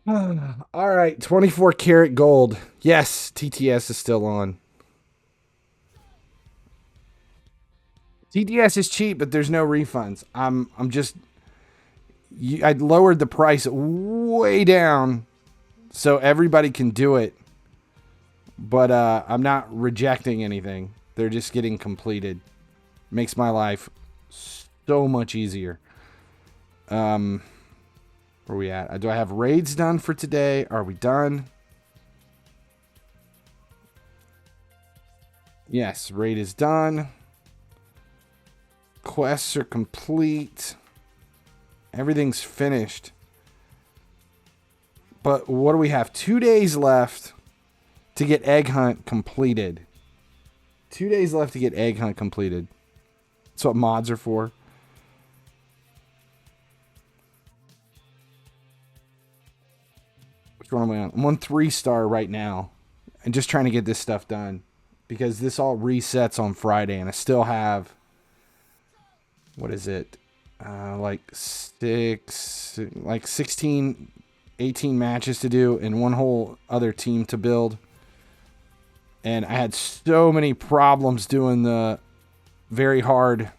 All right, 24 karat gold. Yes, TTS is still on. TTS is cheap, but there's no refunds. I'm just I lowered the price way down so everybody can do it. But I'm not rejecting anything. They're just getting completed. Makes my life so much easier. Where we at? Do I have raids done for today? Are we done? Yes, raid is done. Quests are complete. Everything's finished. But what do we have? 2 days left to get Egg Hunt completed. 2 days left to get Egg Hunt completed. That's what mods are for. Which one am I on? I'm on 3-star right now. And just trying to get this stuff done. Because this all resets on Friday. And I still have... What is it? Like 16, 18 matches to do. And one whole other team to build. And I had so many problems doing the very hard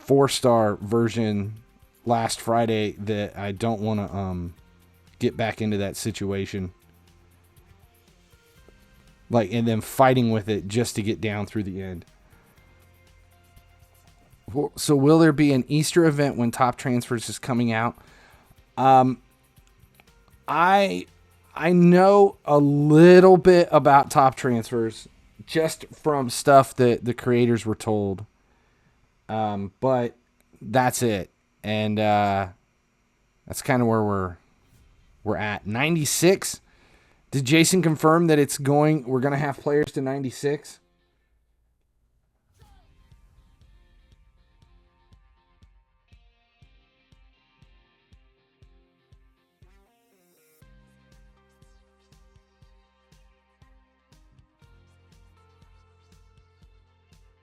4-star version last Friday that I don't want to get back into that situation. Like, and then fighting with it just to get down through the end. So will there be an Easter event when Top Transfers is coming out? I know a little bit about Top Transfers just from stuff that the creators were told. But that's it. And that's kind of where we're at. 96. Did Jason confirm that we're going to have players to 96?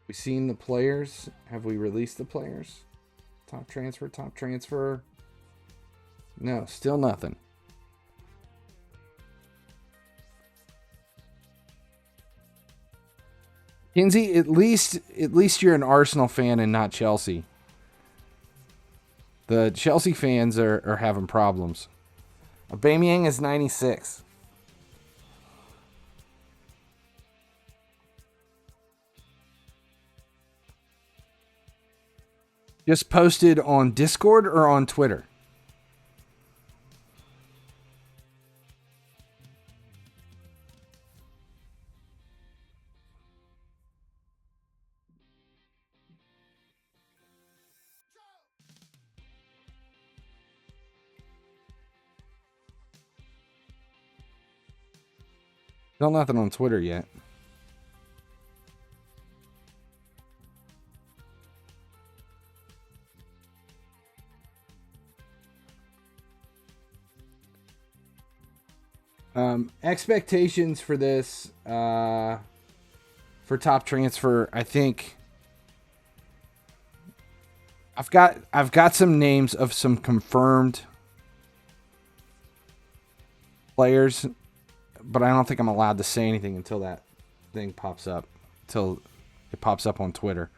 We seen the players? Have we released the players? Top transfer. No, still nothing. Kinsey, at least you're an Arsenal fan and not Chelsea. The Chelsea fans are having problems. Aubameyang is 96. Just posted on Discord or on Twitter? Still nothing on Twitter yet. Expectations for this, for Top Transfer, I think I've got some names of some confirmed players, but I don't think I'm allowed to say anything until that thing pops up, until it pops up on Twitter.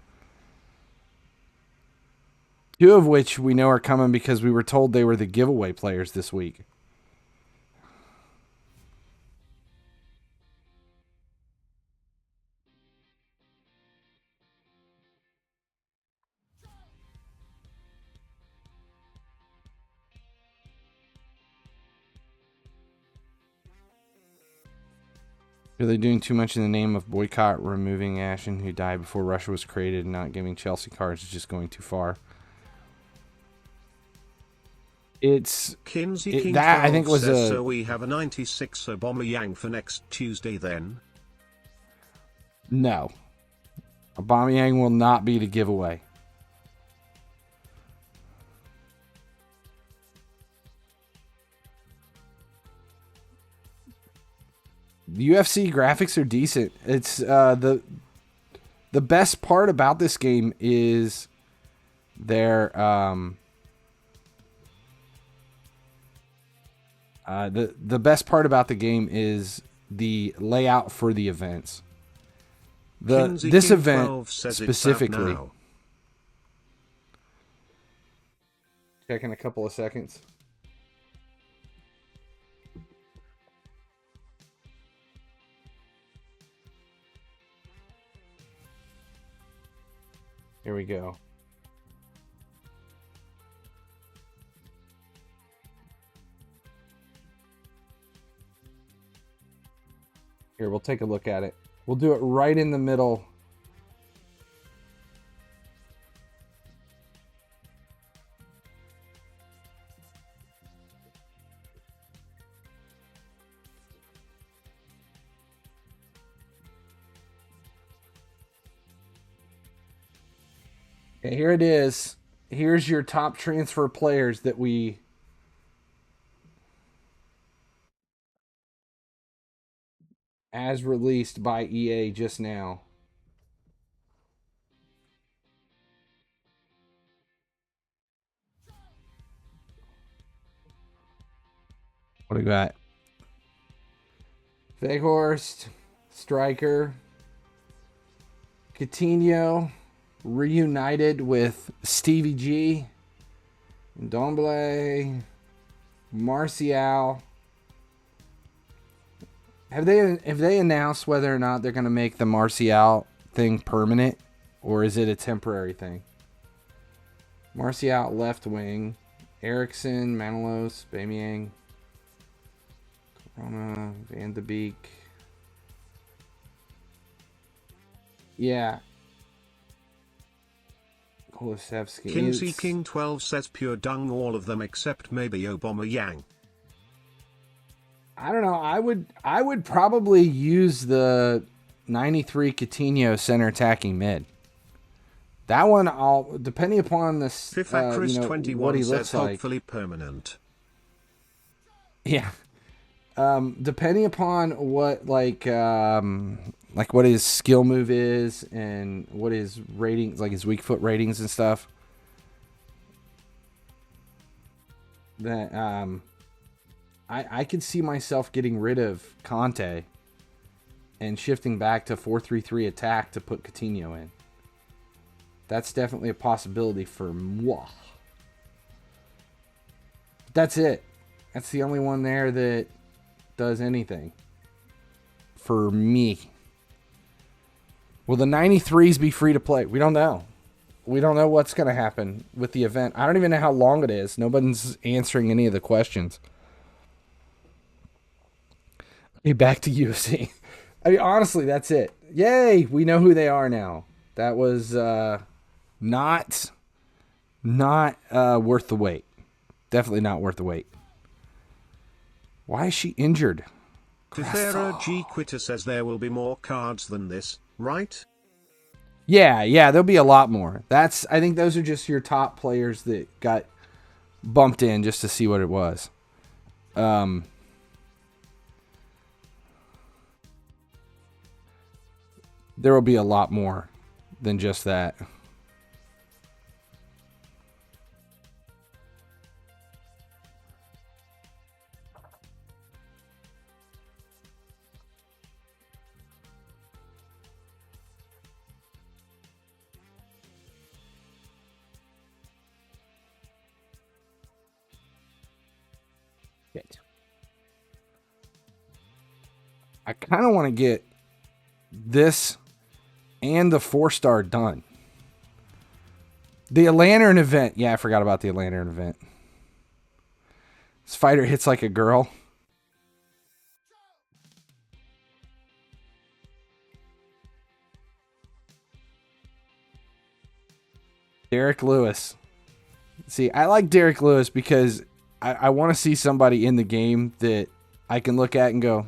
2 of which we know are coming because we were told they were the giveaway players this week. Are they doing too much in the name of boycott, removing Ashen, who died before Russia was created, and not giving Chelsea cards is just going too far? It's Kinsey King that I think was says, a. So we have a 96 Aubameyang for next Tuesday then? No, Aubameyang will not be the giveaway. The UFC graphics are decent. It's the best part about this game is their The best part about the game is the layout for the events. This event specifically. Checking a couple of seconds. Here we go. Here, we'll take a look at it. We'll do it right in the middle. Okay, here it is. Here's your top transfer players that we as released by EA just now. What do we got? Veghorst, Striker, Coutinho, reunited with Stevie G, Ndombele, Martial. Have they announced whether or not they're going to make the Martial thing permanent, or is it a temporary thing? Martial left wing, Eriksson, Manolos, Bamiang, Corona, Van de Beek. Yeah. Kulusevski. Kinsey King 12 says pure dung all of them except maybe Aubameyang. I don't know. I would probably use the 93 Coutinho center attacking mid. That one, depending upon this, FIFA Chris 21 what he says looks like. Hopefully permanent. Yeah. Depending upon what what his skill move is and what his ratings, like his weak foot ratings and stuff. That I could see myself getting rid of Conte and shifting back to 4-3-3 attack to put Coutinho in. That's definitely a possibility for moi. That's it. That's the only one there that does anything for me. Will the 93s be free to play? We don't know. We don't know what's going to happen with the event. I don't even know how long it is. Nobody's answering any of the questions. Okay, back to UFC. I mean, honestly, that's it. Yay! We know who they are now. That was not worth the wait. Definitely not worth the wait. Why is she injured? Tefera G Quitter says there will be more cards than this, right? Yeah, there'll be a lot more. I think those are just your top players that got bumped in just to see what it was. There will be a lot more than just that. I kind of want to get this and the 4-star done. The Lantern event. Yeah, I forgot about the Lantern event. This fighter hits like a girl. Derek Lewis. See, I like Derek Lewis because I want to see somebody in the game that I can look at and go,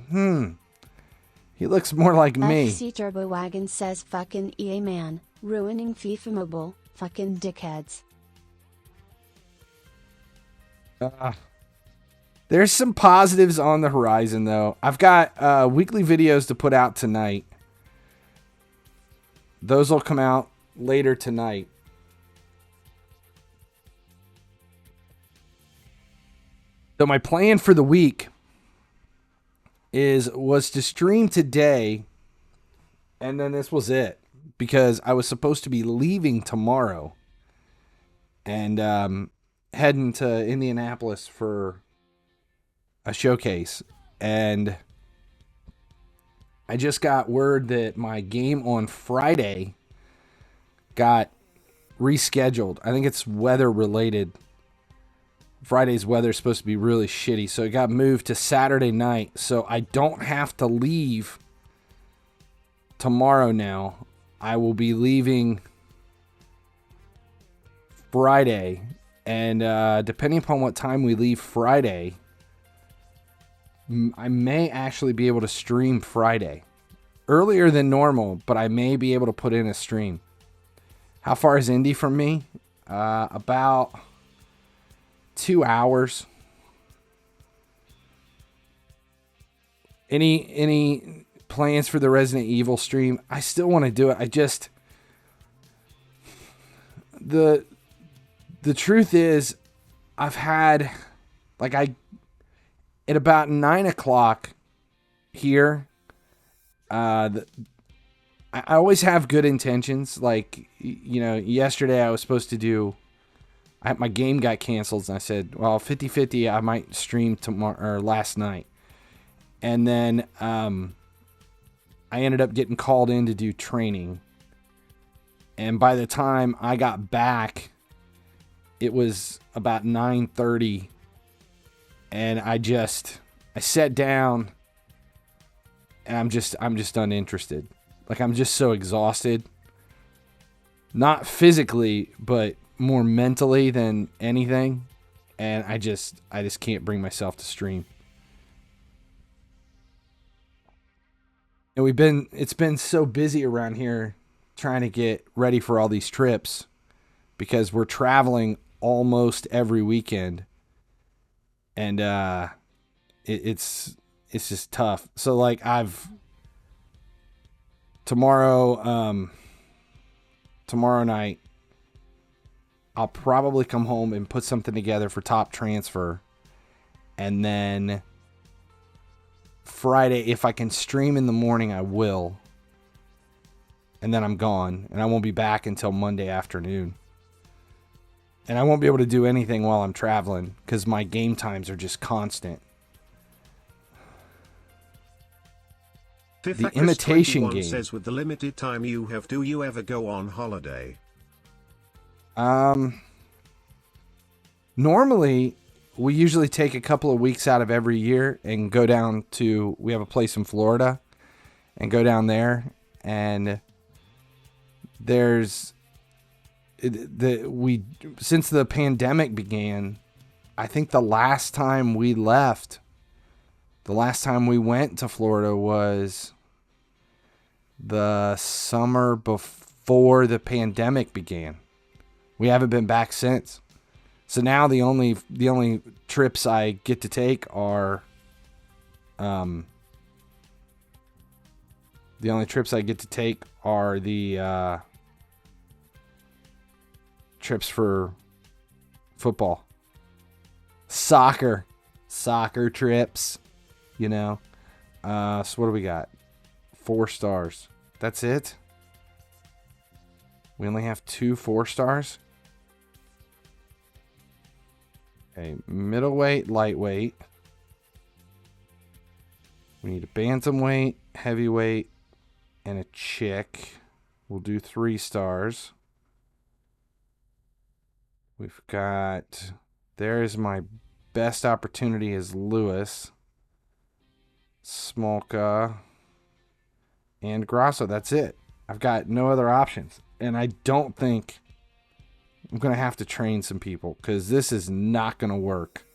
he looks more like me. FC Turbo Wagon says fucking EA man, ruining FIFA Mobile, fucking dickheads. There's some positives on the horizon, though. I've got weekly videos to put out tonight. Those will come out later tonight. So my plan for the week was to stream today, and then this was it, because I was supposed to be leaving tomorrow and heading to Indianapolis for a showcase, and I just got word that my game on Friday got rescheduled. I think it's weather related. Friday's weather is supposed to be really shitty, so it got moved to Saturday night. So I don't have to leave tomorrow now. I will be leaving Friday, and depending upon what time we leave Friday, I may actually be able to stream Friday. Earlier than normal, but I may be able to put in a stream. How far is Indy from me? About 2 hours. Any plans for the Resident Evil stream? I still want to do it. I just the truth is, I've had at about 9 o'clock here. I always have good intentions. Like, yesterday I was supposed to do. My game got canceled, and I said, well, 50-50, I might stream tomorrow or last night. And then I ended up getting called in to do training. And by the time I got back, it was about 9:30. And I sat down, and I'm just uninterested. Like, I'm just so exhausted. Not physically, but more mentally than anything, and I just can't bring myself to stream. And it's been so busy around here trying to get ready for all these trips, because we're traveling almost every weekend, and it's just tough. So like tomorrow night, I'll probably come home and put something together for Top Transfer. And then Friday, if I can stream in the morning, I will. And then I'm gone. And I won't be back until Monday afternoon. And I won't be able to do anything while I'm traveling, because my game times are just constant. The imitation game says, with the limited time you have, do you ever go on holiday? Normally, we usually take a couple of weeks out of every year and go down to, we have a place in Florida, and go down there, and since the pandemic began, I think the last time we went to Florida was the summer before the pandemic began. We haven't been back since. So now the only trips I get to take are the trips for football. Soccer trips, So what do we got? 4 stars. That's it? We only have 2 4-stars? Okay, middleweight, lightweight. We need a bantamweight, heavyweight, and a chick. We'll do 3 stars. We've got... There's my best opportunity is Lewis, Smolka, and Grasso. That's it. I've got no other options. And I don't think I'm going to have to train some people, because this is not going to work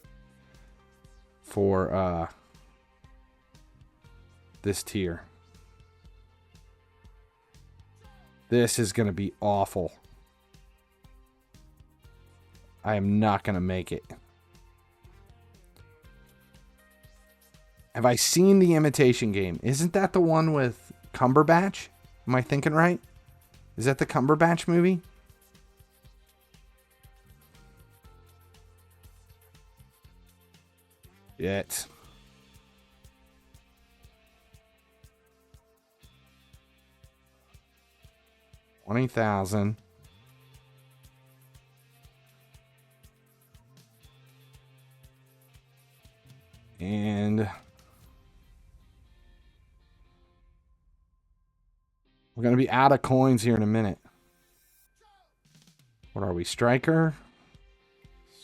for this tier. This is going to be awful. I am not going to make it. Have I seen The Imitation Game? Isn't that the one with Cumberbatch? Am I thinking right? Is that the Cumberbatch movie? Yet. 20,000. And we're going to be out of coins here in a minute. What are we? Striker?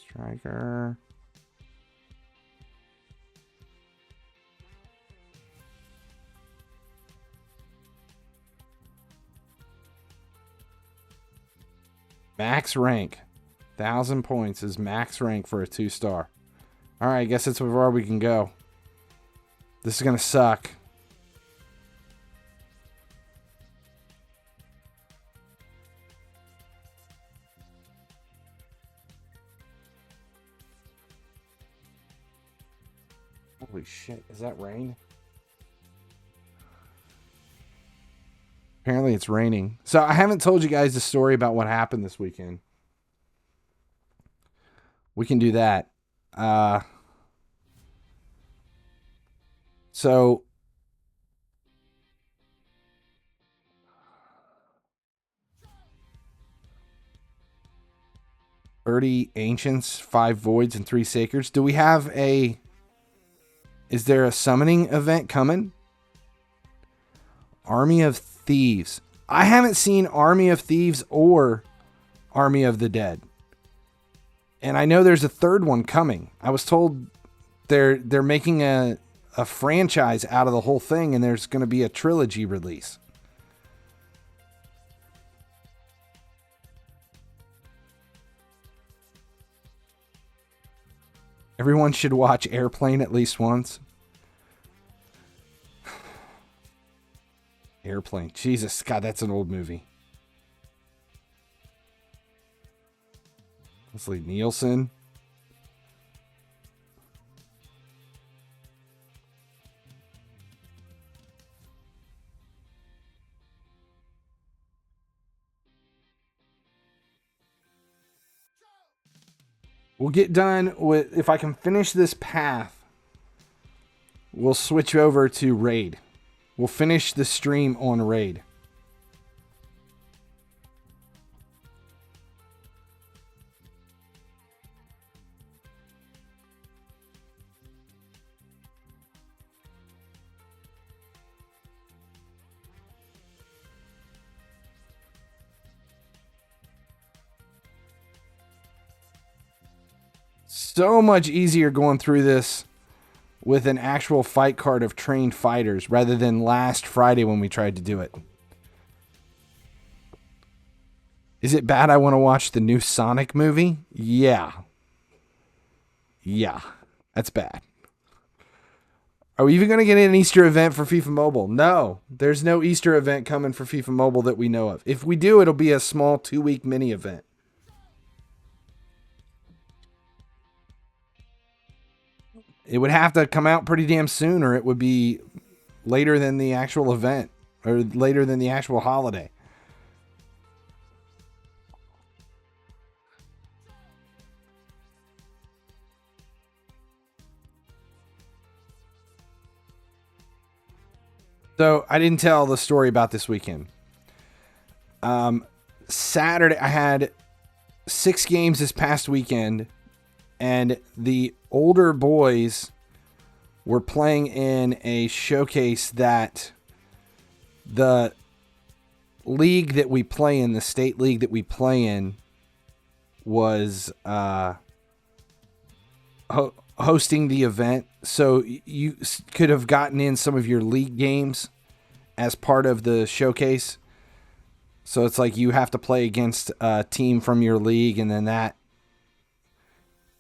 Striker. Max rank. 1,000 points is max rank for a 2-star. All right, I guess that's where we can go. This is going to suck. Holy shit, is that rain? Apparently it's raining. So I haven't told you guys the story about what happened this weekend. We can do that. So Birdie Ancients, 5 Voids, and 3 Sacreds. Do we have a... Is there a summoning event coming? Army of Thieves. I haven't seen Army of Thieves or Army of the Dead. And I know there's a third one coming. I was told they're making a franchise out of the whole thing, and there's going to be a trilogy release. Everyone should watch Airplane at least once. Airplane. Jesus, God, that's an old movie. Leslie Nielsen. We'll get done with, if I can finish this path, we'll switch over to Raid. We'll finish the stream on Raid. So much easier going through this with an actual fight card of trained fighters rather than last Friday when we tried to do it. Is it bad I want to watch the new Sonic movie? Yeah. Yeah, that's bad. Are we even going to get an Easter event for FIFA Mobile? No, there's no Easter event coming for FIFA Mobile that we know of. If we do, it'll be a small 2-week mini event. It would have to come out pretty damn soon, or it would be later than the actual event, or later than the actual holiday. So I didn't tell the story about this weekend. Saturday, I had 6 games this past weekend, and the older boys were playing in a showcase that the league that we play in, the state league that we play in, was hosting the event. So you could have gotten in some of your league games as part of the showcase. So it's like you have to play against a team from your league, and then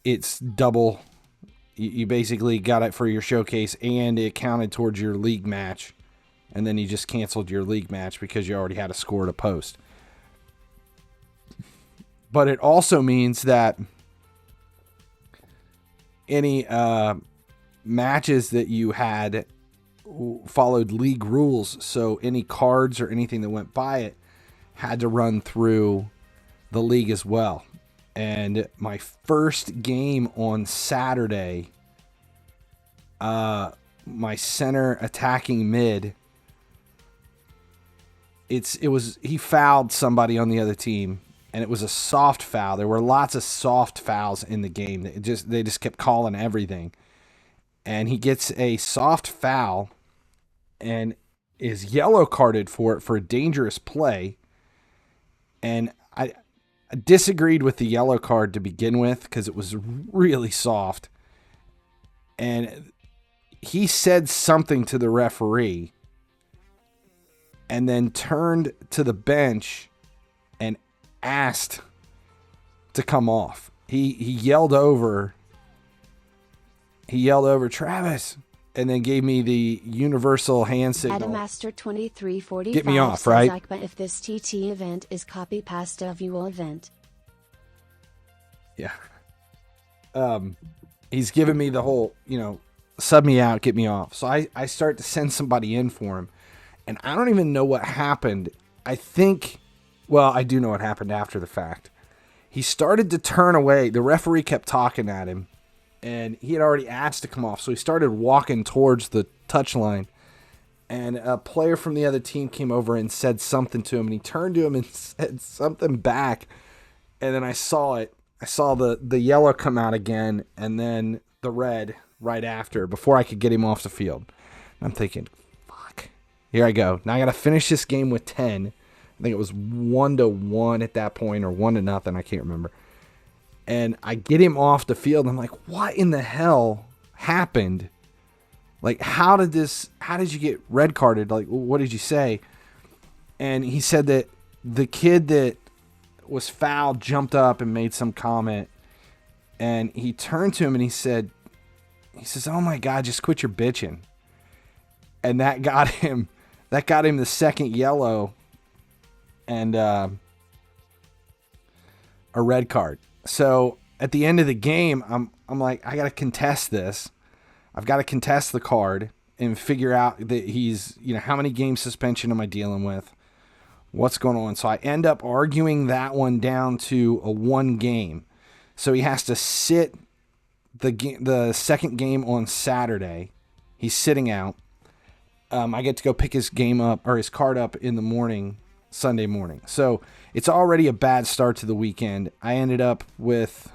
it's double. You basically got it for your showcase, and it counted towards your league match. And then you just canceled your league match because you already had a score to post. But it also means that any matches that you had followed league rules. So any cards or anything that went by it had to run through the league as well. And my first game on Saturday, my center attacking mid, he fouled somebody on the other team, and it was a soft foul. There were lots of soft fouls in the game. They just kept calling everything. And he gets a soft foul and is yellow carded for it for a dangerous play. And I disagreed with the yellow card to begin with because it was really soft. And he said something to the referee and then turned to the bench and asked to come off. He yelled over Travis, and then gave me the universal hand signal. Adamaster2345 get me off, right? Like, but if this TT event is copy pasta view event. Yeah. He's giving me the whole, sub me out, get me off. So I start to send somebody in for him, and I don't even know what happened. I do know what happened after the fact. He started to turn away. The referee kept talking at him, and he had already asked to come off. So he started walking towards the touchline, and a player from the other team came over and said something to him, and he turned to him and said something back. And then I saw it. I saw the yellow come out again, and then the red right after, before I could get him off the field. And I'm thinking, fuck. Here I go. Now I got to finish this game with 10. I think it was 1-1 at that point, or 1-0. I can't remember. And I get him off the field. I'm like, what in the hell happened? Like, how did you get red carded? Like, what did you say? And he said that the kid that was fouled jumped up and made some comment. And he turned to him and he says, oh my God, just quit your bitching. And that got him the second yellow and a red card. So at the end of the game, I'm like, I got to contest this. I've got to contest the card and figure out that he's, how many game suspension am I dealing with? What's going on? So I end up arguing that one down to a 1 game. So he has to sit the second game on Saturday. He's sitting out. I get to go pick his card up in the morning, Sunday morning. So it's already a bad start to the weekend. I ended up with,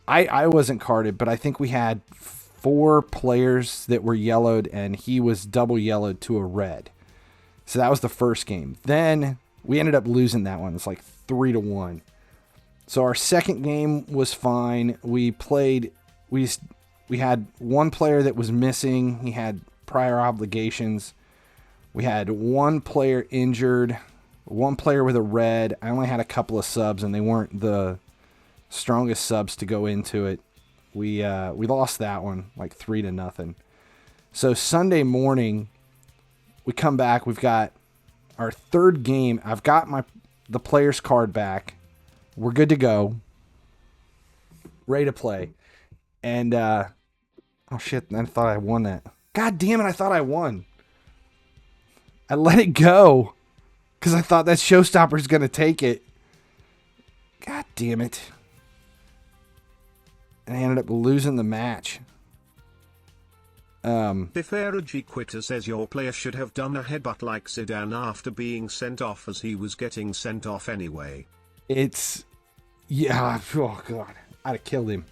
I wasn't carded, but I think we had 4 players that were yellowed, and he was double yellowed to a red. So that was the first game. Then we ended up losing that one. It's like 3-1. So our second game was fine. We had one player that was missing. He had prior obligations. We had one player injured, one player with a red. I only had a couple of subs, and they weren't the strongest subs to go into it. We lost that one like 3-0. So Sunday morning, we come back. We've got our third game. I've got the player's card back. We're good to go. Ready to play. And, oh shit, I thought I won that. God damn it, I thought I won. I let it go because I thought that showstopper's going to take it. God damn it. And I ended up losing the match. Bifera Quitter says your player should have done a headbutt like Zidane after being sent off, as he was getting sent off anyway. Yeah, oh God, I'd have killed him.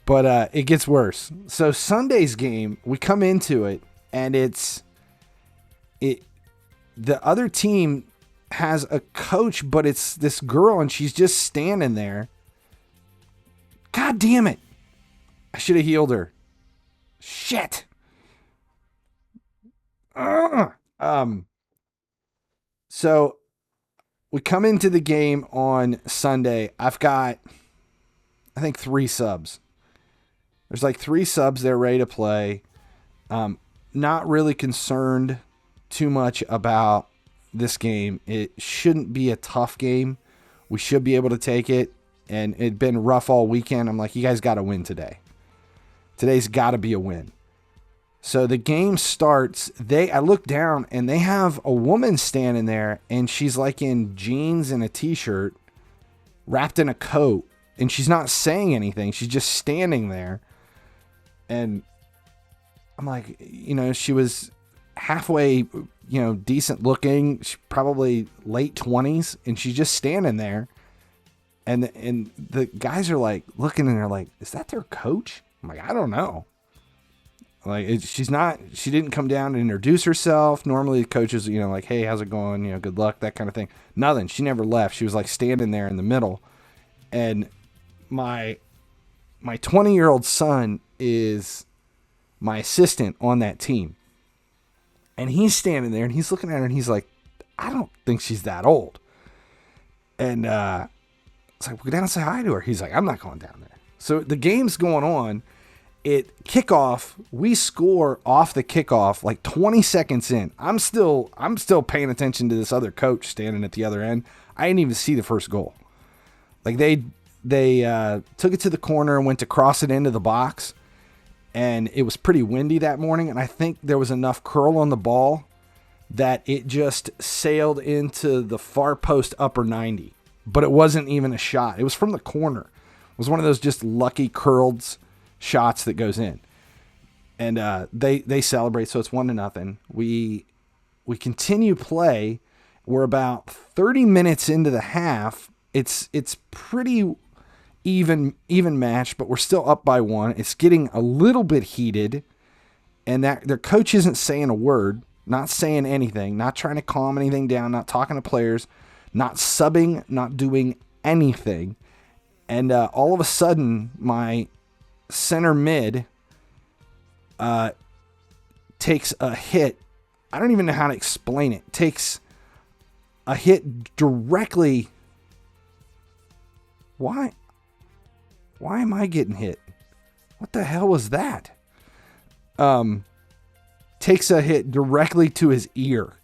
But it gets worse. So Sunday's game, we come into it, and the other team has a coach, but it's this girl, and she's just standing there. God damn it. I should have healed her. Shit. So we come into the game on Sunday. I've got, I think, 3 subs. There's like 3 subs there ready to play. Not really concerned too much about this game. It shouldn't be a tough game. We should be able to take it. And it'd been rough all weekend. I'm like, you guys got to win today. Today's got to be a win. So the game starts. I look down, and they have a woman standing there, and she's like in jeans and a t-shirt, wrapped in a coat, and she's not saying anything. She's just standing there. And I'm like, she was halfway, decent looking, probably late 20s, and she's just standing there. And the guys are like looking, and they're like, "Is that their coach?" I'm like, "I don't know." Like, she didn't come down and introduce herself. Normally the coaches, like, "Hey, how's it going? Good luck," that kind of thing. Nothing. She never left. She was like standing there in the middle. And my 20-year-old son is my assistant on that team. And he's standing there and he's looking at her and he's like, "I don't think she's that old." And it's like, "We'll go down and say hi to her." He's like, "I'm not going down there." So the game's going on. Kickoff, we score off the kickoff like 20 seconds in. I'm still paying attention to this other coach standing at the other end. I didn't even see the first goal. Like they took it to the corner and went to cross it into the box. And it was pretty windy that morning. And I think there was enough curl on the ball that it just sailed into the far post upper 90. But it wasn't even a shot. It was from the corner. It was one of those just lucky curled shots that goes in. And they celebrate, so it's 1-0. We continue play. We're about 30 minutes into the half. It's pretty even match, but we're still up by 1. It's getting a little bit heated, and that their coach isn't saying a word, not saying anything, not trying to calm anything down, not talking to players, not subbing, not doing anything. And all of a sudden, my center mid takes a hit. I don't even know how to explain it. Takes a hit directly. Why am I getting hit? What the hell was that? Takes a hit directly to his ear.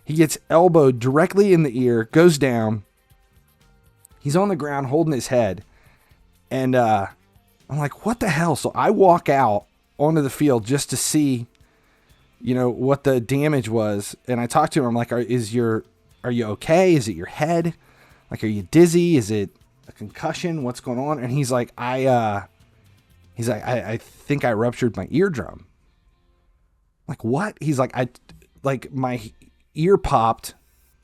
He gets elbowed directly in the ear, goes down. He's on the ground holding his head. And I'm like, what the hell? So I walk out onto the field just to see, what the damage was. And I talk to him. I'm like, are you okay? Is it your head? Like, are you dizzy? Is it a concussion? What's going on? And he's like, I think I ruptured my eardrum. Like, what? He's like, my ear popped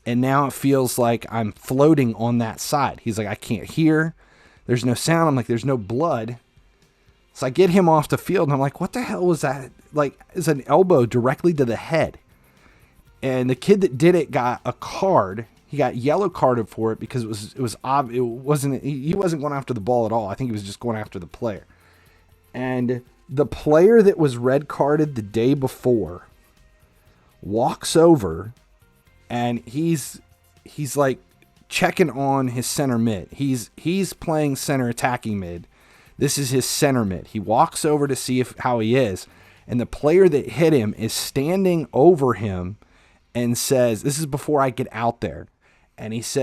and now it feels like I'm floating on that side. He's like, I can't hear. There's no sound. I'm like, there's no blood. So I get him off the field and I'm like, what the hell was that? Like, it's an elbow directly to the head. And the kid that did it got a card. He got yellow carded for it because he wasn't going after the ball at all. I think he was just going after the player. And the player that was red carded the day before walks over and he's like checking on his center mid. He's playing center attacking mid. This is his center mid. He walks over to see how he is, and the player that hit him is standing over him and says, this is before I get out there. And he's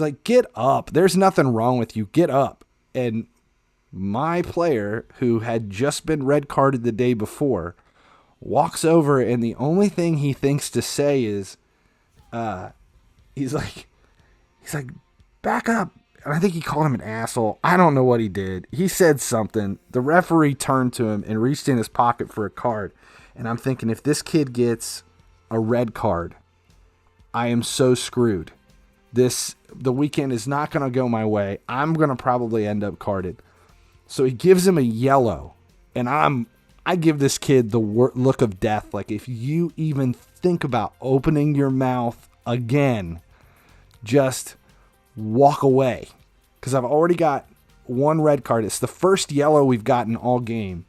like, get up. There's nothing wrong with you. Get up. And my player, who had just been red carded the day before, walks over, and the only thing he thinks to say is, he's like, back up. And I think he called him an asshole. I don't know what he did. He said something. The referee turned to him and reached in his pocket for a card. And I'm thinking, if this kid gets a red card, I am so screwed. The weekend is not going to go my way. I'm going to probably end up carded. So he gives him a yellow. And I give this kid the look of death. Like, if you even think about opening your mouth again, just walk away. Because I've already got one red card. It's the first yellow we've gotten all game.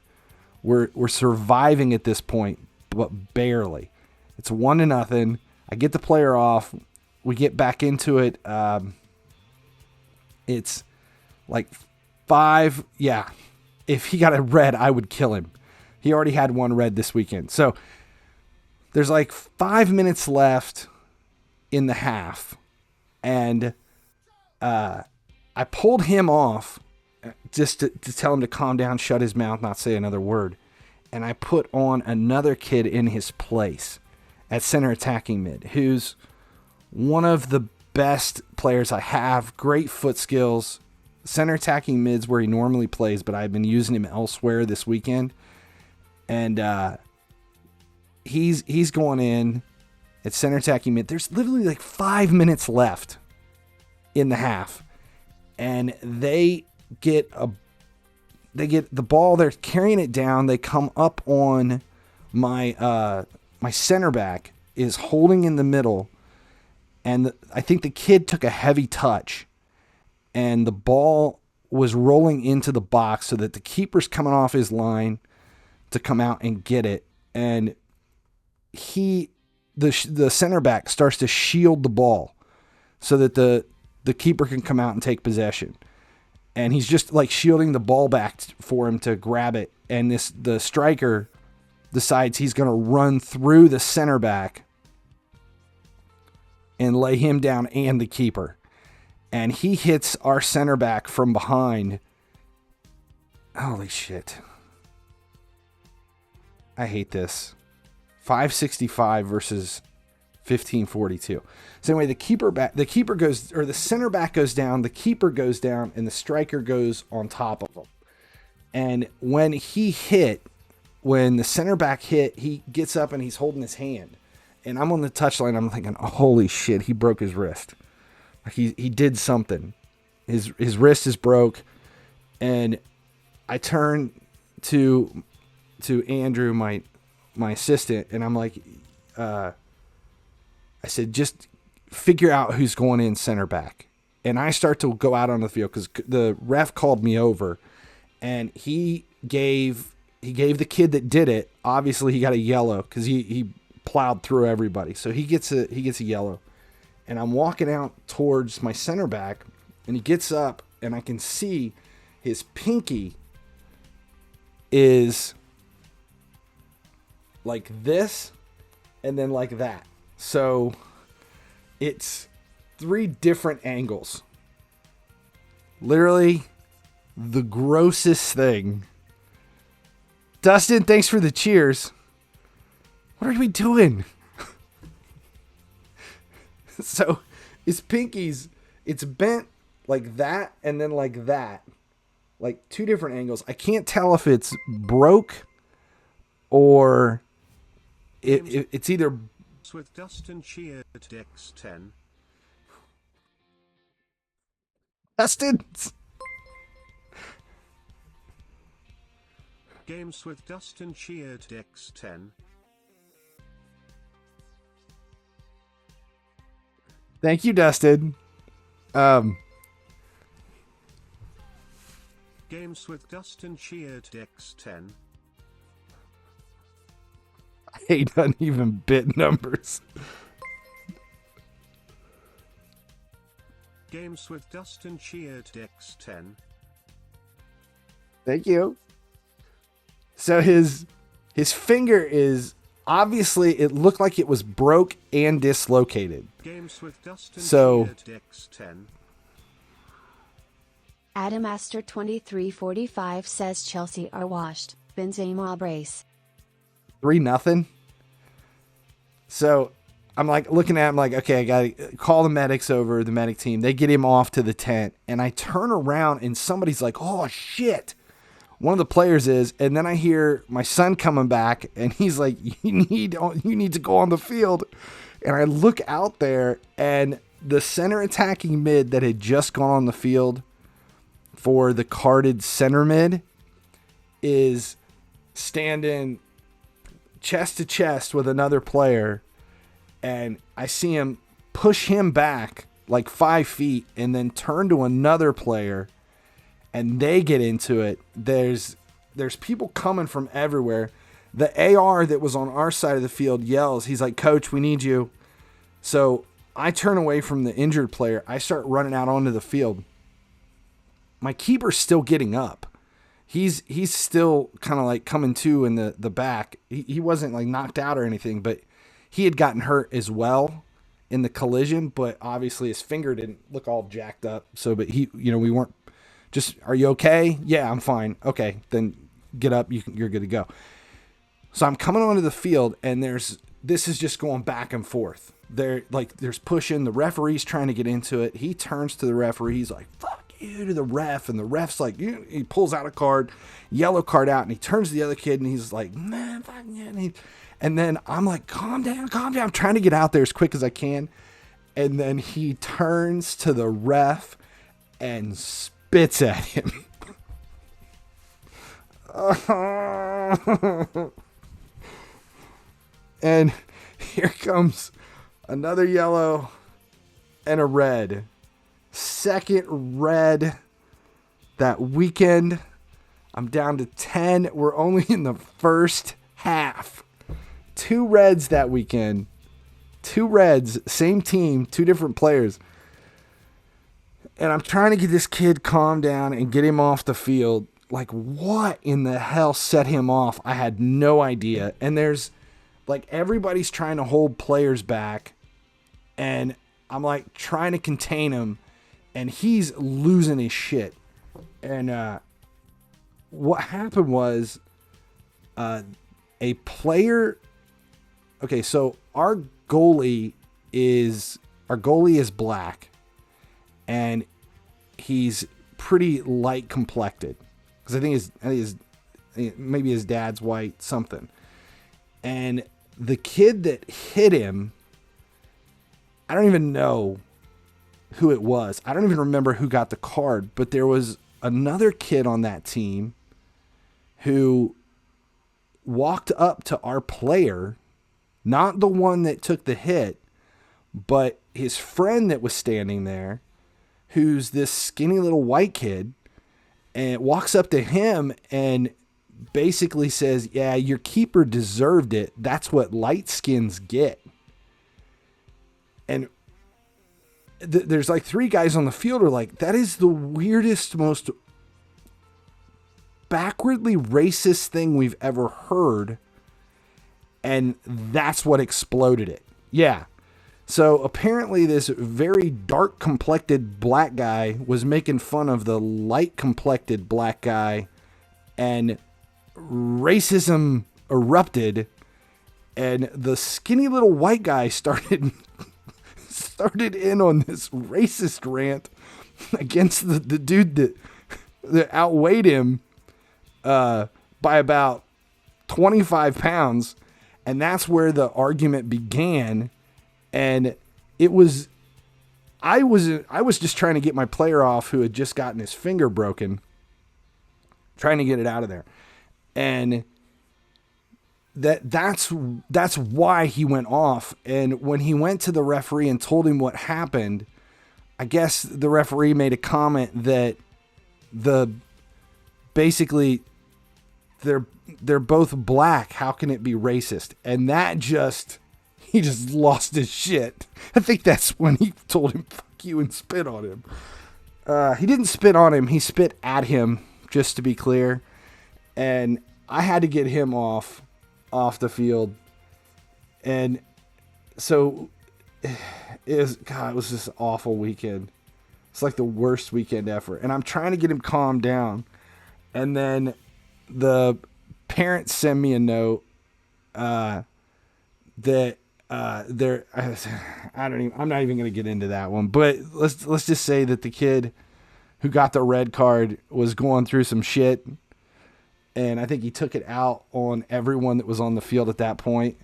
We're surviving at this point, but barely. It's 1-0. I get the player off. We get back into it. It's like 5. Yeah. If he got a red, I would kill him. He already had one red this weekend. So there's like 5 minutes left in the half. And I pulled him off just to tell him to calm down, shut his mouth, not say another word. And I put on another kid in his place at center attacking mid, who's one of the best players I have. Great foot skills. Center attacking mid's where he normally plays, but I've been using him elsewhere this weekend. And he's going in at center attacking mid. There's literally like 5 minutes left in the half, and they get the ball. They're carrying it down. They come up on my center back is holding in the middle, and I think the kid took a heavy touch, and the ball was rolling into the box so that the keeper's coming off his line to come out and get it, and the center back starts to shield the ball so that the keeper can come out and take possession. And he's just like shielding the ball back for him to grab it. And the striker decides he's going to run through the center back and lay him down and the keeper. And he hits our center back from behind. Holy shit. I hate this. 565 versus 1542. So anyway, the center back goes down, the keeper goes down, and the striker goes on top of him. And when the center back hit, he gets up and he's holding his hand. And I'm on the touchline, I'm thinking, oh, holy shit, he broke his wrist. He did something. His wrist is broke. And I turn to Andrew, my assistant, and I'm like, I said, just figure out who's going in center back. And I start to go out on the field because the ref called me over, and he gave the kid that did it. Obviously, he got a yellow because he plowed through everybody. So he gets a yellow. And I'm walking out towards my center back, and he gets up, and I can see his pinky is like this and then like that. So it's 3 different angles. Literally the grossest thing. Dustin, thanks for the cheers. What are we doing? So his pinkies, it's bent like that and then like that. Like 2 different angles. I can't tell if it's broke or it's either with Dustin cheered Dex 10. Dustin. Games with Dustin cheered Dex 10. Thank you, Dustin. Games with Dustin cheered Dex 10. I hate uneven bit numbers. Games with Dustin cheered Dex 10. Thank you. So his finger is obviously, it looked like it was broke and dislocated. Games with Dustin cheered Dex 10. Adam Astor 2345 says Chelsea are washed. Benzema brace. 3-0. So I'm like looking at him like, okay, I got to call the medics over, the medic team. They get him off to the tent, and I turn around and somebody's like, oh shit. One of the players is, and then I hear my son coming back, and he's like, you need to go on the field. And I look out there, and the center attacking mid that had just gone on the field for the carded center mid is standing chest to chest with another player, and I see him push him back like 5 feet and then turn to another player, and they get into it. There's people coming from everywhere. The AR that was on our side of the field yells, he's like, "Coach, we need you." So I turn away from the injured player. I start running out onto the field. My keeper's still getting up. He's still kind of like coming to in the back. He wasn't like knocked out or anything, but he had gotten hurt as well in the collision, but obviously his finger didn't look all jacked up. So, but we weren't just, "Are you okay?" "Yeah, I'm fine." "Okay, then get up. You're good to go." So I'm coming onto the field, and this is just going back and forth. There's pushing. The referee's trying to get into it. He turns to the referee. He's like, "Fuck you," to the ref, and the ref's like, he pulls out a card, yellow card out, and he turns to the other kid, and he's like, "Man, fuck you." And then I'm like, calm down, calm down. I'm trying to get out there as quick as I can. And then he turns to the ref and spits at him. And here comes another yellow and a red. Second red that weekend. I'm down to 10. We're only in the first half. 2 reds that weekend. 2 reds, same team, 2 different players. And I'm trying to get this kid calmed down and get him off the field. Like, what in the hell set him off? I had no idea. And there's, like, everybody's trying to hold players back. And I'm, like, trying to contain him. And he's losing his shit. And what happened was a player... Okay, so our goalie is black. And he's pretty light complected. Because I think maybe his dad's white, something. And the kid that hit him, I don't even know who it was. I don't even remember who got the card. But there was another kid on that team who walked up to our player, not the one that took the hit, but his friend that was standing there, who's this skinny little white kid, and walks up to him and basically says, yeah, your keeper deserved it. That's what light skins get. And there's like 3 guys on the field who are like, that is the weirdest, most backwardly racist thing we've ever heard. And that's what exploded it. Yeah. So apparently this very dark complected black guy was making fun of the light complected black guy, and racism erupted, and the skinny little white guy started in on this racist rant against the dude that outweighed him by about 25 pounds. And that's where the argument began. And it was, I was just trying to get my player off who had just gotten his finger broken, trying to get it out of there. And that's why he went off. And when he went to the referee and told him what happened, I guess the referee made a comment that basically they're both black. How can it be racist? And he just lost his shit. I think that's when he told him, fuck you, and spit on him. He didn't spit on him. He spit at him, just to be clear. And I had to get him off the field. And so it was this awful weekend. It's like the worst weekend ever. And I'm trying to get him calmed down. And then the parents send me a note that I'm not even going to get into that one, but let's just say that the kid who got the red card was going through some shit, and I think he took it out on everyone that was on the field at that point.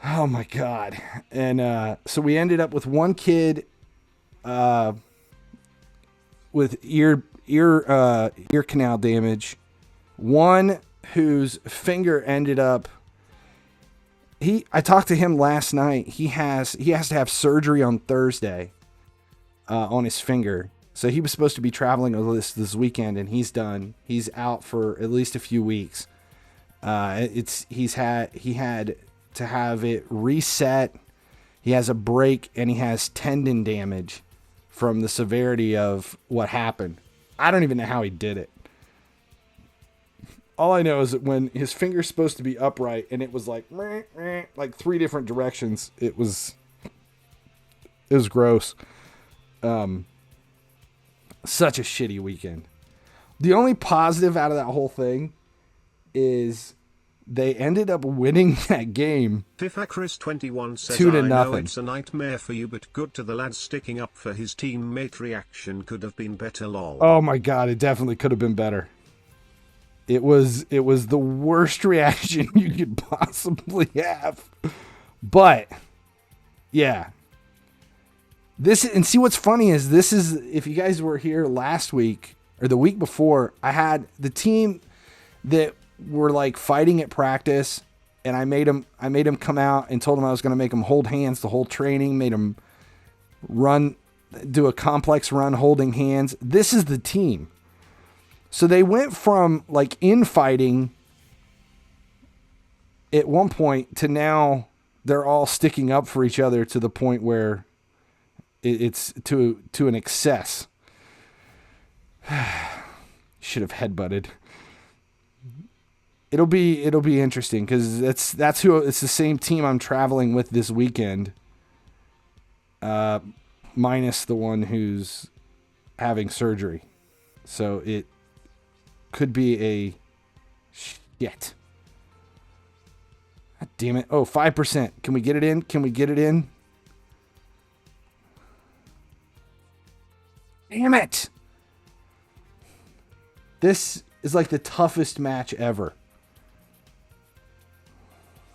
Oh my God. And so we ended up with one kid with ear canal damage, one whose finger ended up, I talked to him last night. He has to have surgery on Thursday on his finger. So he was supposed to be traveling this weekend, and he's done. He's out for at least a few weeks. He had to have it reset. He has a break, and he has tendon damage from the severity of what happened. I don't even know how he did it. All I know is that when his finger's supposed to be upright and it was like 3 different directions, it was gross. Such a shitty weekend. The only positive out of that whole thing is they ended up winning that game. FIFA Chris 21 says, 2-0. I know it's a nightmare for you, but good to the lad sticking up for his teammate. Reaction could have been better, lol. Oh my God, it definitely could have been better. It was the worst reaction you could possibly have. But yeah. This, and see what's funny is this is, if you guys were here last week or the week before, I had the team that were like fighting at practice, and I made them come out and told them I was going to make them hold hands the whole training, made them do a complex run holding hands. This is the team. So they went from like infighting at one point to now they're all sticking up for each other to the point where it's to an excess. Should have headbutted. It'll be interesting because it's the same team I'm traveling with this weekend. Minus the one who's having surgery. So it could be a shit. God damn it. Oh, 5%. Can we get it in? Can we get it in? Damn it. This is like the toughest match ever.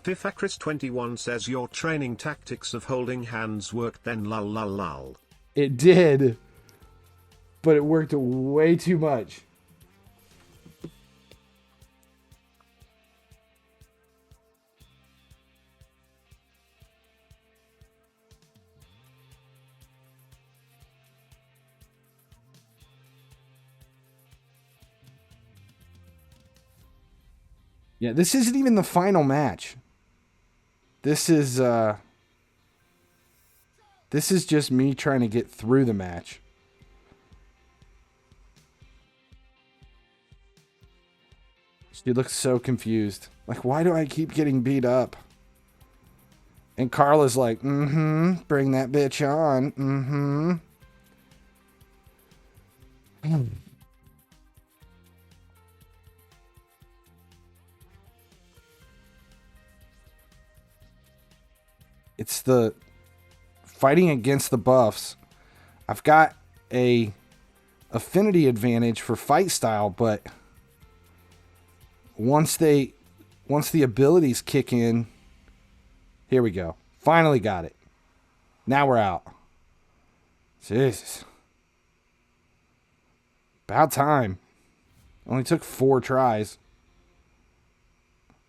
FIFA Chris 21 says your training tactics of holding hands worked then lol lol lol. It did. But it worked way too much. Yeah, this isn't even the final match. This is just me trying to get through the match. She looks so confused. Like, why do I keep getting beat up? And Carla's like, bring that bitch on. It's the fighting against the buffs. I've got a affinity advantage for fight style, but once the abilities kick in, here we go. Finally got it. Now we're out. Jesus. About time. Only took 4 tries.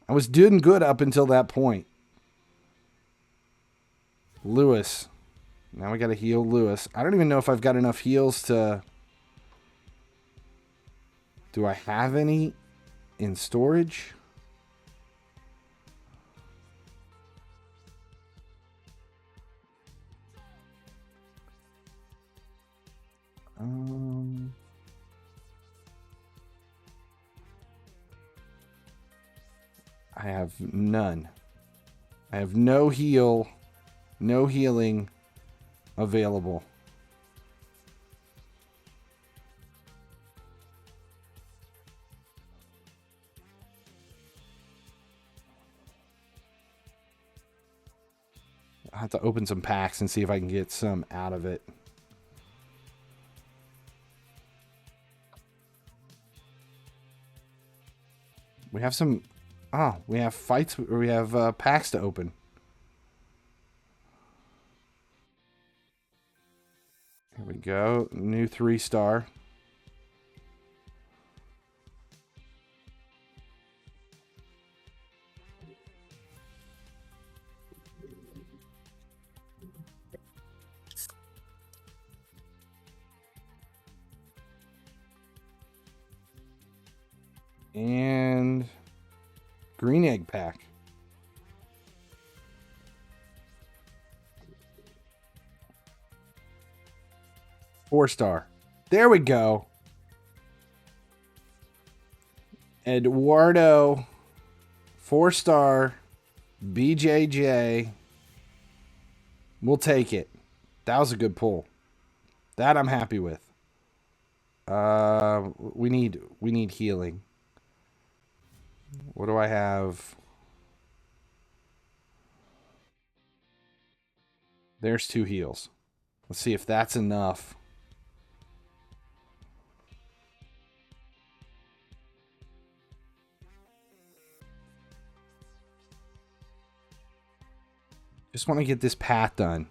I was doing good up until that point. Lewis. Now we got to heal Lewis. I don't even know if I've got enough heals to... Do I have any in storage? I have none. I have no healing available. I'll have to open some packs and see if I can get some out of it. We have some... Oh, we have fights, or we have packs to open. Here we go. New 3-star. And green egg pack. Four-star. There we go. Eduardo. 4-star. BJJ. We'll take it. That was a good pull. That I'm happy with. We need healing. What do I have? There's 2 heals. Let's see if that's enough. Just want to get this path done.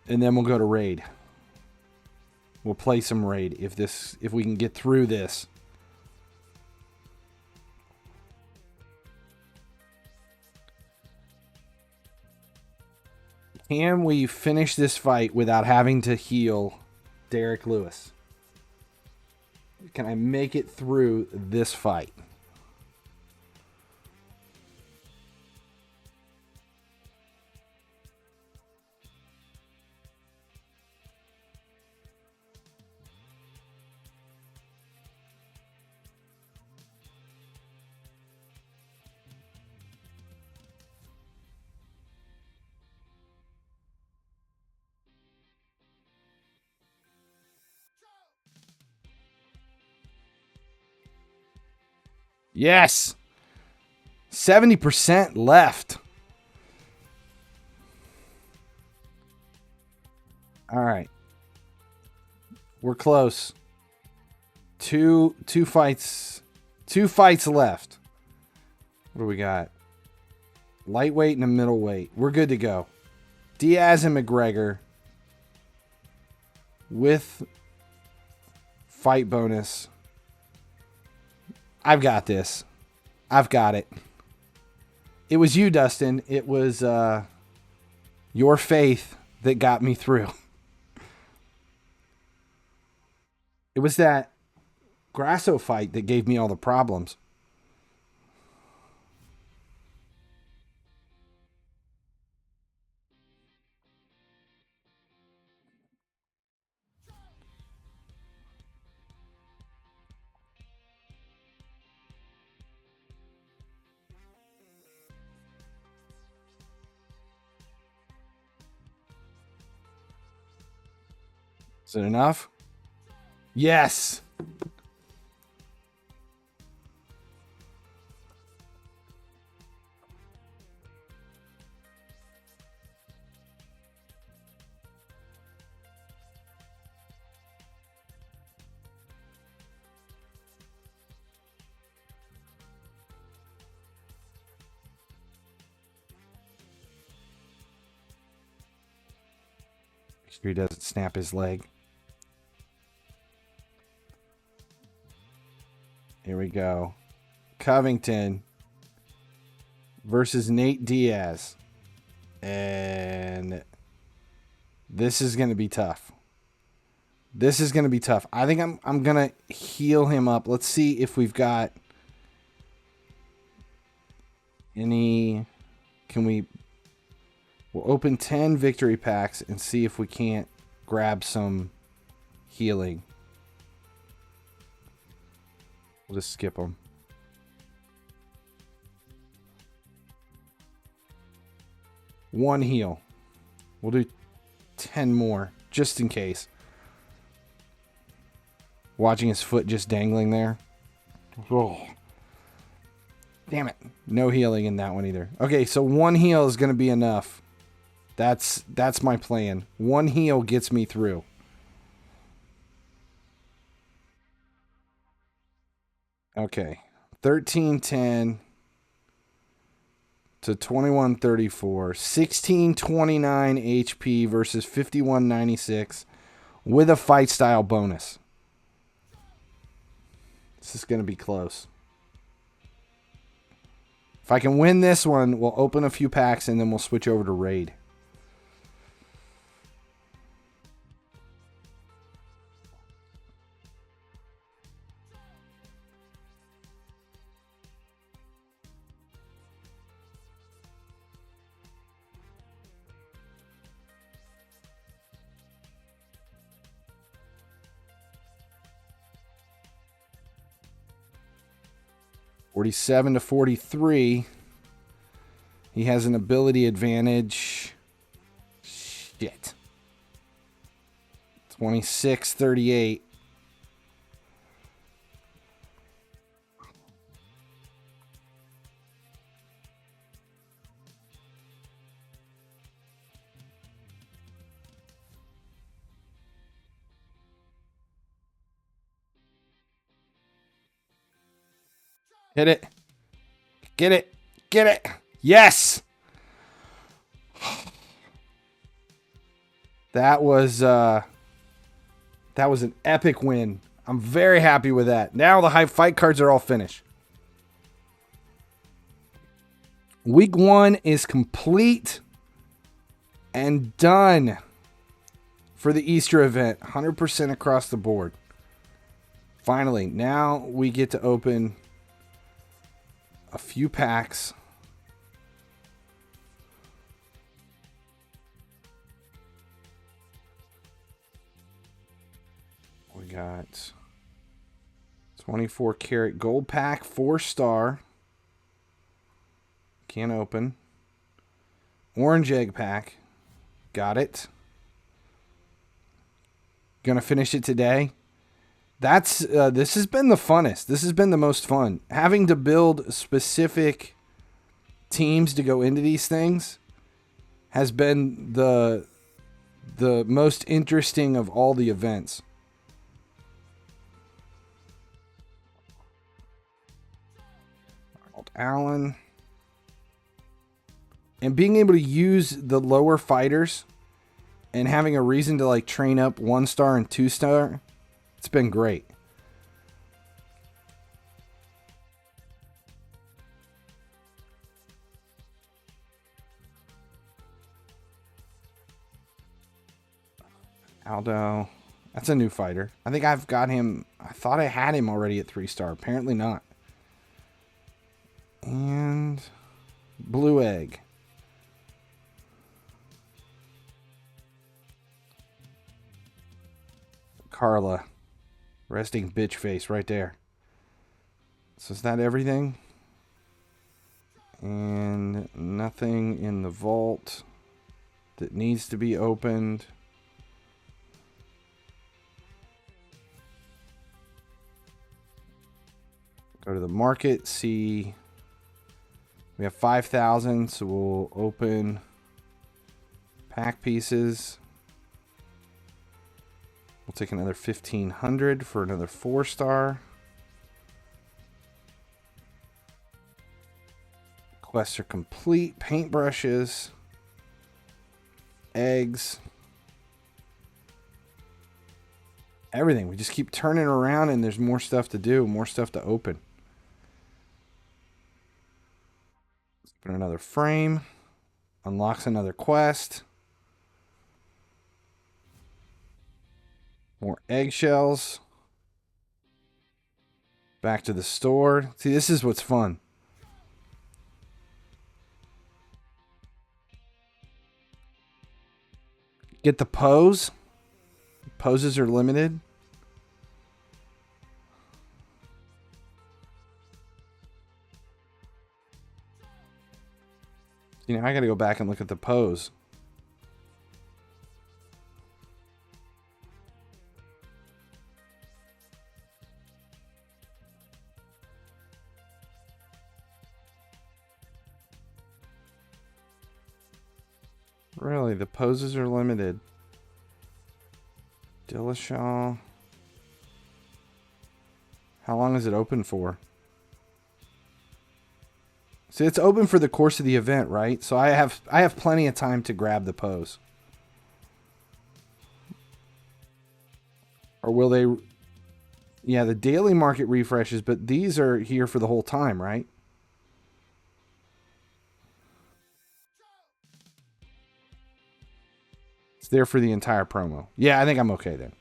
And then we'll go to raid. We'll play some raid if we can get through this. Can we finish this fight without having to heal Derek Lewis? Can I make it through this fight? Yes. 70% left. All right. We're close. Two fights left. What do we got? Lightweight and a middleweight. We're good to go. Diaz and McGregor with fight bonus. I've got this. I've got it. It was you, Dustin. It was your faith that got me through. It was that Grasso fight that gave me all the problems. Is it enough? Yes. Make sure he doesn't snap his leg. Here we go. Covington versus Nate Diaz. And this is going to be tough. This is going to be tough. I think I'm going to heal him up. Let's see if we've got any. We'll open 10 victory packs and see if we can't grab some healing. We'll just skip them. One heal. We'll do 10 more, just in case. Watching his foot just dangling there. Oh. Damn it. No healing in that one either. Okay, so one heal is going to be enough. That's my plan. One heal gets me through. Okay, 1310 to 2134, 1629 HP versus 5196 with a fight style bonus. This is going to be close. If I can win this one, we'll open a few packs and then we'll switch over to raid. $47 to $43. He has an ability advantage. Shit. $26-38. Hit it. Get it. Get it. Yes. That was an epic win. I'm very happy with that. Now the high fight cards are all finished. Week 1 is complete and done for the Easter event. 100% across the board. Finally, now we get to open a few packs. We got 24 karat gold pack, 4-star. Can't open. Orange egg pack. Got it. Gonna finish it today. That's this has been the funnest. This has been the most fun. Having to build specific teams to go into these things has been the most interesting of all the events. Arnold Allen. And being able to use the lower fighters and having a reason to like train up 1-star and 2-star, it's been great. Aldo. That's a new fighter. I think I've got him. I thought I had him already at 3-star. Apparently not. And blue egg. Carla. Resting bitch face right there. So is that everything? And nothing in the vault that needs to be opened. Go to the market, see. We have 5,000, so we'll open pack pieces. We'll take another 1,500 for another 4-star. Quests are complete. Paintbrushes. Eggs. Everything. We just keep turning around and there's more stuff to do, more stuff to open. Let's open another frame. Unlocks another quest. More eggshells. Back to the store. See, this is what's fun. Get the pose. Poses are limited. You know, I got to go back and look at the pose. Really, the poses are limited. Dillashaw. How long is it open for? See, it's open for the course of the event, right? So I have plenty of time to grab the pose. Or will they? Yeah, the daily market refreshes, but these are here for the whole time, right? It's there for the entire promo. Yeah, I think I'm okay then.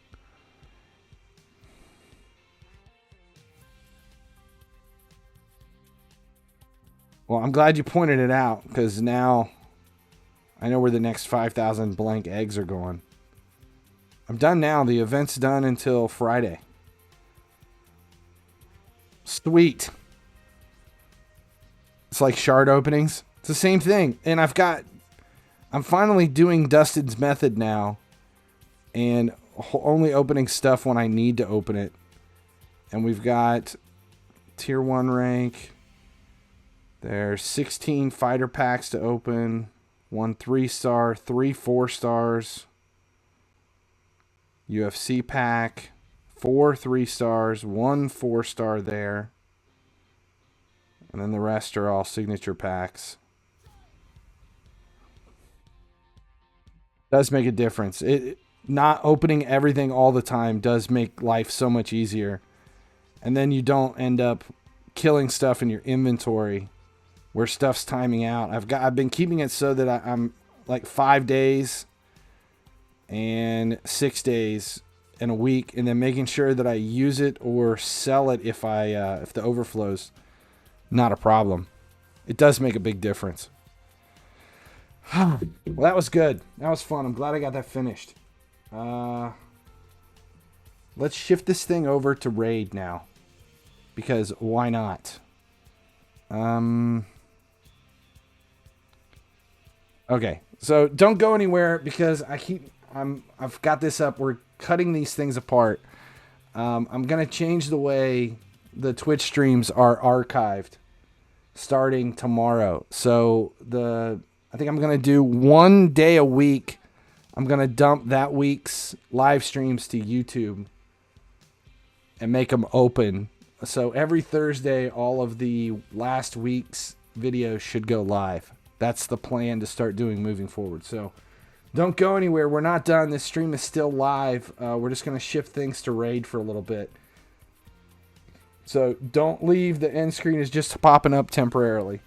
Well, I'm glad you pointed it out, because now I know where the next 5,000 blank eggs are going. I'm done now. The event's done until Friday. Sweet. It's like shard openings. It's the same thing. And I'm finally doing Dustin's method now. And only opening stuff when I need to open it. And we've got tier 1 rank. There's 16 fighter packs to open. 1 3-star, 3 4-stars. UFC pack. 4 3-stars, 1 4-star there. And then the rest are all signature packs. Does make a difference. It not opening everything all the time does make life so much easier. And then you don't end up killing stuff in your inventory where stuff's timing out. I've been keeping it so that I'm like 5 days and 6 days in a week, and then making sure that I use it or sell it if the overflow's not a problem. It does make a big difference. Well, that was good. That was fun. I'm glad I got that finished. Let's shift this thing over to Raid now, because why not? Okay, so don't go anywhere because I've got this up. We're cutting these things apart. I'm gonna change the way the Twitch streams are archived starting tomorrow. So I think I'm gonna do 1 day a week. I'm gonna dump that week's live streams to YouTube and make them open. So every Thursday, all of the last week's videos should go live. That's the plan to start doing moving forward. So don't go anywhere. We're not done. This stream is still live. We're just going to shift things to Raid for a little bit. So don't leave. The end screen is just popping up temporarily.